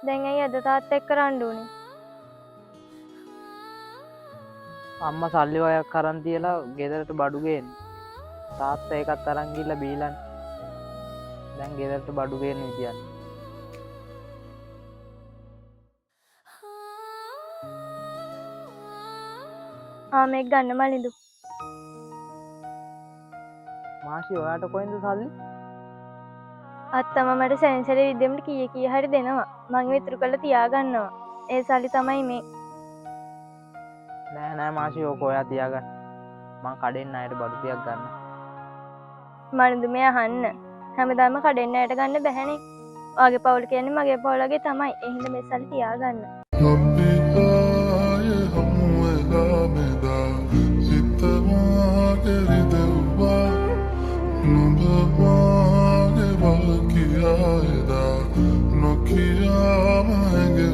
දැන් ඇයි අද තාත්තා එක්ක රණ්ඩු උනේ? අම්මා සල්ලි වගේක් අරන් තියලා ගෙදරට බඩු ගේන්න. තාත්තා ඒකත් අරන් ගිහලා බීලන්. දැන් ගෙදරට බඩු ගේන්න විදියක්. මේක ගන්න මලින්දු. මාෂි ඔයාට කොහෙන්ද සල්ලි? අත්තම මට සැන්සලේ විද්දෙමට කීය හරි දෙනවා. මං විතර කරලා තියාගන්නවා. ඒ සල්ලි තමයි මේ. නෑ මාෂි ඕක ඔයා තියාගන්න. මං කඩෙන් අයට බඩු ටිකක් ගන්න. මලින්දු මේ අහන්න. හැමදාම කඩෙන් අයට ගන්න බැහැනේ. ඔයාගේ පවුල කියන්නේ මගේ පවුල වගේ තමයි. ඒ හින්දා මේ සල්ලි තියාගන්න. Nokia